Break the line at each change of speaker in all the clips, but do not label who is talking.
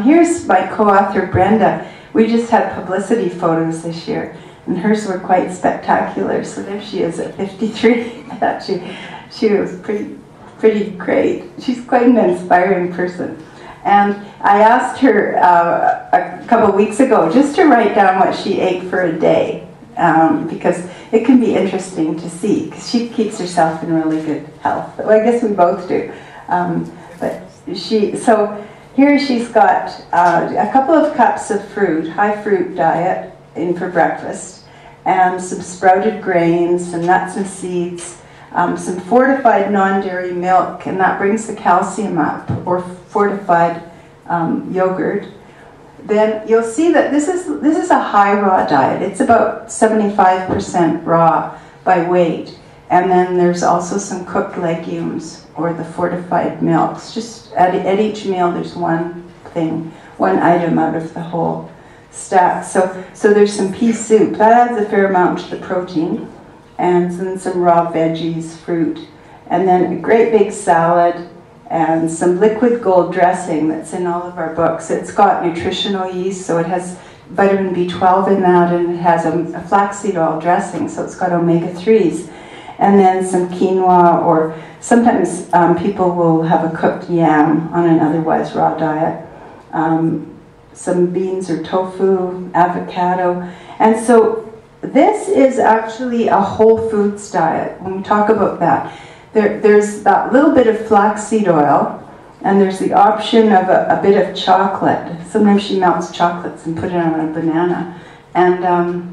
Here's my co-author Brenda. We just had publicity photos this year, and hers were quite spectacular. So there she is at 53. I thought she was pretty great. She's quite an inspiring person. And I asked her a couple weeks ago just to write down what she ate for a day, because it can be interesting to see, because she keeps herself in really good health. Well, I guess we both do. So here she's got a couple of cups of fruit, high fruit diet in for breakfast, and some sprouted grains, some nuts and seeds, some fortified non-dairy milk, and that brings the calcium up, or fortified yogurt. Then you'll see that this is a high raw diet. It's about 75% raw by weight. And then there's also some cooked legumes or the fortified milks. Just at each meal there's one item out of the whole stack. So there's some pea soup. That adds a fair amount to the protein. And then some raw veggies, fruit. And then a great big salad and some liquid gold dressing that's in all of our books. It's got nutritional yeast, so it has vitamin B12 in that, and it has a flaxseed oil dressing, so it's got omega-3s. And then some quinoa, or sometimes people will have a cooked yam on an otherwise raw diet. Some beans or tofu, avocado. And so this is actually a whole foods diet. When we talk about that, there's that little bit of flaxseed oil, and there's the option of a bit of chocolate. Sometimes she melts chocolates and put it on a banana. And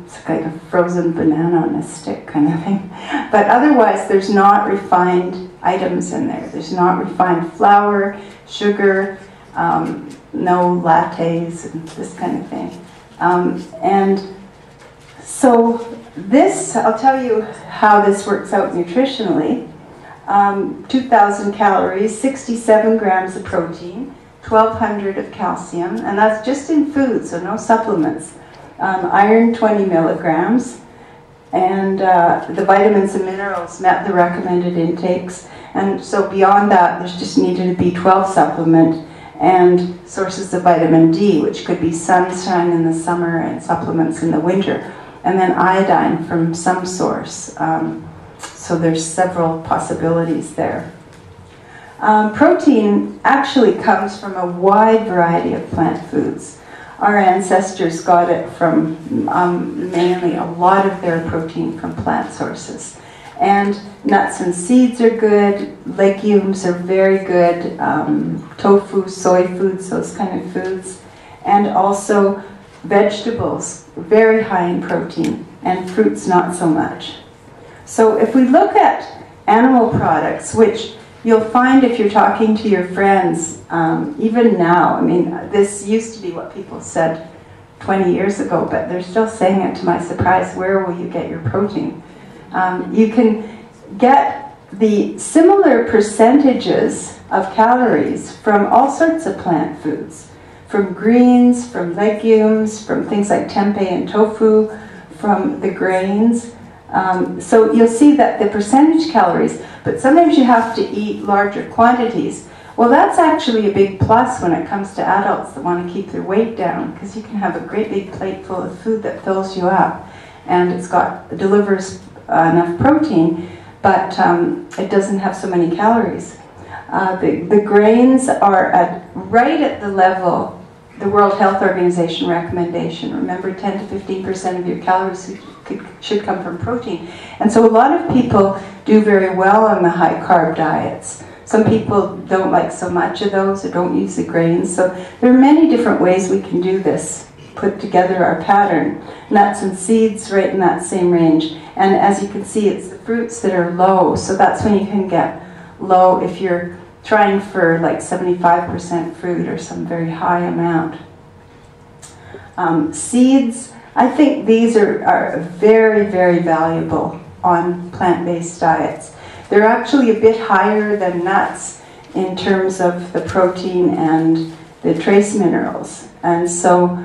it's like a frozen banana on a stick kind of thing. But otherwise, there's not refined items in there. There's not refined flour, sugar, no lattes, and this kind of thing. And so this, I'll tell you how this works out nutritionally. 2,000 calories, 67 grams of protein, 1,200 of calcium, and that's just in food, so no supplements. Iron 20 milligrams, and the vitamins and minerals met the recommended intakes, and so beyond that there's just needed a B12 supplement and sources of vitamin D, which could be sunshine in the summer and supplements in the winter, and then iodine from some source. So there's several possibilities there. Protein actually comes from a wide variety of plant foods. Our ancestors got it from mainly a lot of their protein from plant sources. And nuts and seeds are good, legumes are very good, tofu, soy foods, those kind of foods. And also vegetables, very high in protein, and fruits not so much. So if we look at animal products, which you'll find if you're talking to your friends, even now, I mean, this used to be what people said 20 years ago, but they're still saying it to my surprise, where will you get your protein? You can get the similar percentages of calories from all sorts of plant foods, from greens, from legumes, from things like tempeh and tofu, from the grains. So you'll see that the percentage calories, but sometimes you have to eat larger quantities. Well, that's actually a big plus when it comes to adults that want to keep their weight down, because you can have a great big plate full of food that fills you up, and it delivers enough protein, but it doesn't have so many calories. The grains are right at the level, the World Health Organization recommendation. Remember, 10 to 15% of your calories should come from protein. And so a lot of people do very well on the high-carb diets. Some people don't like so much of those or don't use the grains. So there are many different ways we can do this, put together our pattern. Nuts and seeds right in that same range. And as you can see, it's the fruits that are low. So that's when you can get low if you're trying for like 75% fruit or some very high amount. Seeds, I think these are very, very valuable on plant-based diets. They're actually a bit higher than nuts in terms of the protein and the trace minerals. And so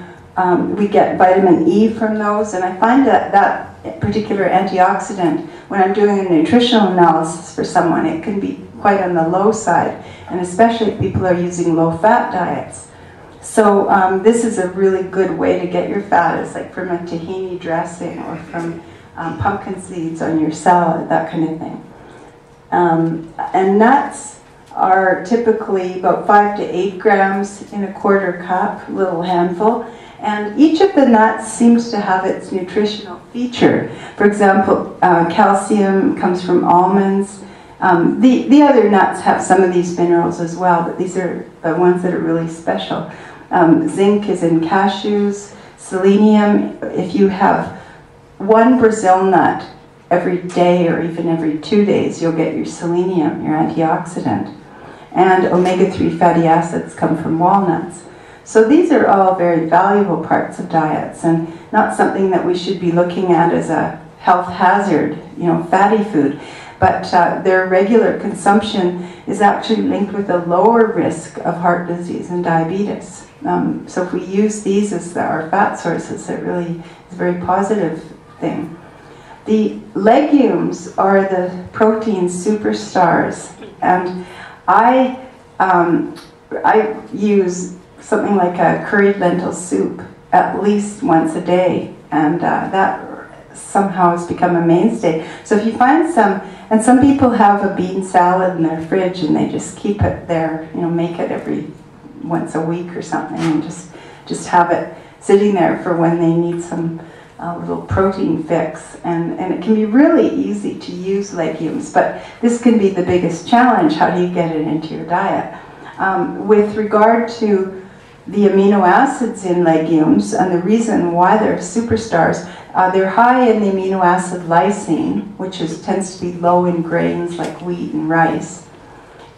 we get vitamin E from those, and I find that particular antioxidant, when I'm doing a nutritional analysis for someone, it can be quite on the low side, and especially if people are using low-fat diets. So this is a really good way to get your fat. It's like from a tahini dressing or from pumpkin seeds on your salad, that kind of thing. And nuts are typically about 5 to 8 grams in a quarter cup, a little handful. And each of the nuts seems to have its nutritional feature. For example, calcium comes from almonds. The other nuts have some of these minerals as well, but these are the ones that are really special. Zinc is in cashews. Selenium, if you have one Brazil nut every day or even every 2 days, you'll get your selenium, your antioxidant. And omega-3 fatty acids come from walnuts. So these are all very valuable parts of diets and not something that we should be looking at as a health hazard, fatty food. But their regular consumption is actually linked with a lower risk of heart disease and diabetes. So if we use these as our fat sources, it really is a very positive thing. The legumes are the protein superstars, and I use something like a curried lentil soup at least once a day, and that somehow has become a mainstay. So if you find some, and some people have a bean salad in their fridge and they just keep it there, make it every once a week or something, and just have it sitting there for when they need some little protein fix. And it can be really easy to use legumes, but this can be the biggest challenge. How do you get it into your diet? With regard to the amino acids in legumes, and the reason why they're superstars, they're high in the amino acid lysine, which tends to be low in grains like wheat and rice.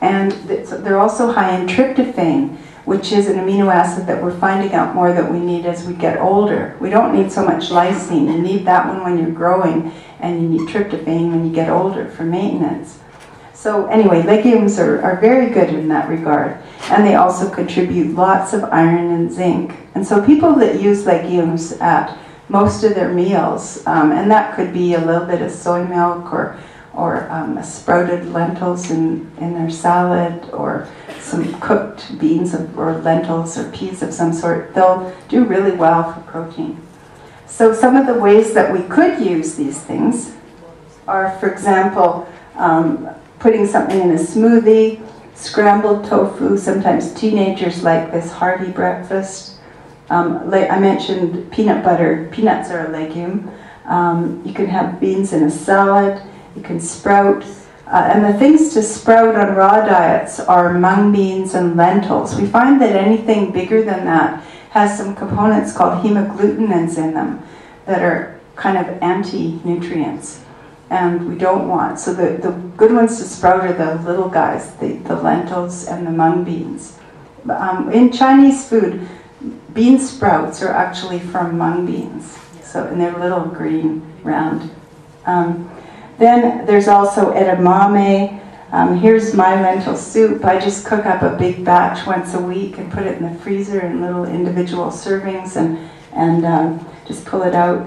And they're also high in tryptophan, which is an amino acid that we're finding out more that we need as we get older. We don't need so much lysine. You need that one when you're growing, and you need tryptophan when you get older for maintenance. So anyway, legumes are very good in that regard. And they also contribute lots of iron and zinc. And so people that use legumes at most of their meals, and that could be a little bit of soy milk or sprouted lentils in their salad, or some cooked beans or lentils or peas of some sort, they'll do really well for protein. So some of the ways that we could use these things are, for example, putting something in a smoothie, scrambled tofu. Sometimes teenagers like this hearty breakfast. Like I mentioned, peanut butter. Peanuts are a legume. You can have beans in a salad. You can sprout. And the things to sprout on raw diets are mung beans and lentils. We find that anything bigger than that has some components called hemagglutinins in them that are kind of anti-nutrients. And we don't want. So the good ones to sprout are the little guys, the lentils and the mung beans. In Chinese food, bean sprouts are actually from mung beans. So, and they're little green, round. Then there's also edamame. Here's my lentil soup. I just cook up a big batch once a week and put it in the freezer in little individual servings and just pull it out.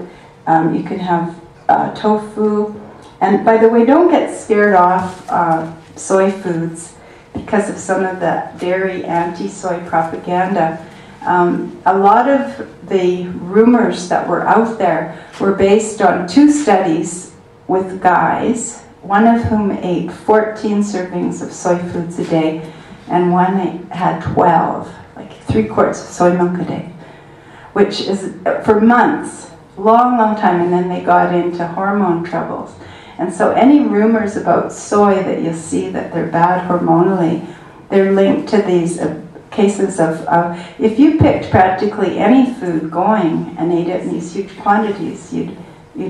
You can have tofu. And by the way, don't get scared off soy foods because of some of the dairy anti-soy propaganda. A lot of the rumors that were out there were based on 2 studies with guys, one of whom ate 14 servings of soy foods a day, and one had 12, like 3 quarts of soy milk a day, which is for months, long time, and then they got into hormone troubles. And so any rumors about soy that you see that they're bad hormonally, they're linked to these cases of, if you picked practically any food going and ate it in these huge quantities, you'd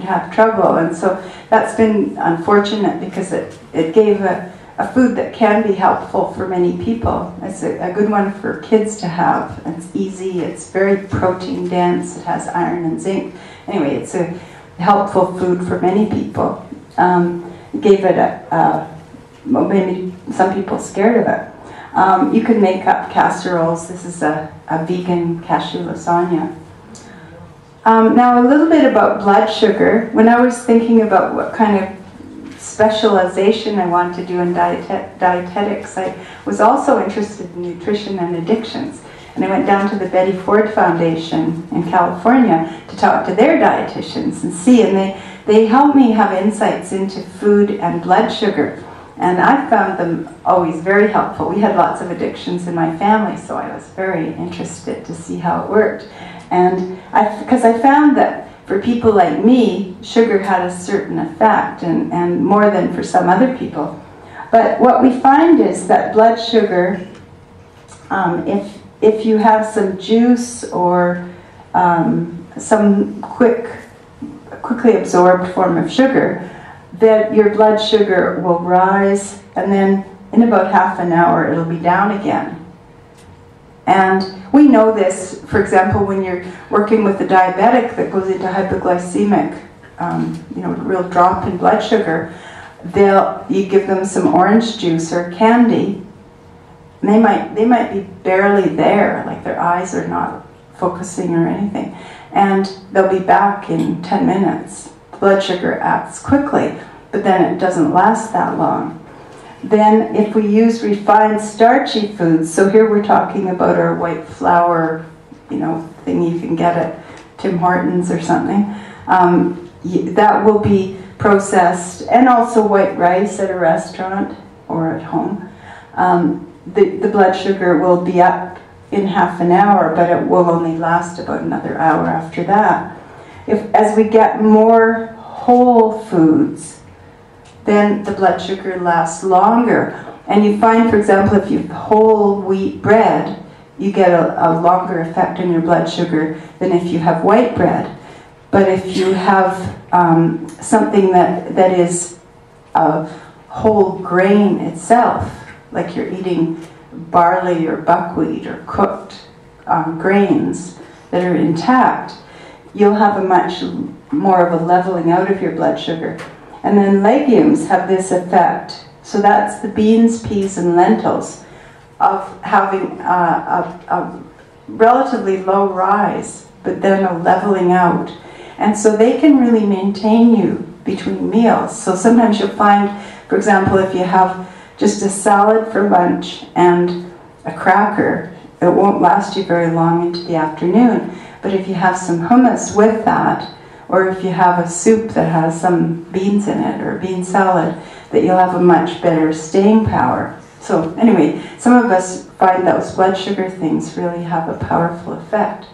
have trouble. And so that's been unfortunate because it gave a food that can be helpful for many people. It's a good one for kids to have. It's easy, it's very protein dense, it has iron and zinc. Anyway, it's a helpful food for many people. Gave it well, maybe some people scared of it. You can make up casseroles. This is a vegan cashew lasagna. Now a little bit about blood sugar. When I was thinking about what kind of specialization I wanted to do in dietetics, I was also interested in nutrition and addictions. And I went down to the Betty Ford Foundation in California to talk to their dietitians and see, and they helped me have insights into food and blood sugar. And I found them always very helpful. We had lots of addictions in my family, so I was very interested to see how it worked. And because I found that for people like me, sugar had a certain effect, and more than for some other people. But what we find is that blood sugar, if you have some juice or some quickly absorbed form of sugar, that your blood sugar will rise, and then in about half an hour it'll be down again. And we know this, for example, when you're working with a diabetic that goes into hypoglycemic, real drop in blood sugar, you give them some orange juice or candy, and they might be barely there, like their eyes are not focusing or anything, and they'll be back in 10 minutes. The blood sugar acts quickly, but then it doesn't last that long. Then if we use refined starchy foods, so here we're talking about our white flour, thing you can get at Tim Hortons or something, that will be processed, and also white rice at a restaurant or at home. The blood sugar will be up in half an hour, but it will only last about another hour after that. As we get more whole foods, then the blood sugar lasts longer. And you find, for example, if you have whole wheat bread, you get a longer effect on your blood sugar than if you have white bread. But if you have something that is a whole grain itself, like you're eating barley or buckwheat or cooked grains that are intact, you'll have a much more of a leveling out of your blood sugar. And then legumes have this effect. So that's the beans, peas, and lentils, of having a relatively low rise, but then a leveling out. And so they can really maintain you between meals. So sometimes you'll find, for example, if you have just a salad for lunch and a cracker, it won't last you very long into the afternoon. But if you have some hummus with that, or if you have a soup that has some beans in it, or a bean salad, that you'll have a much better staying power. So anyway, some of us find those blood sugar things really have a powerful effect.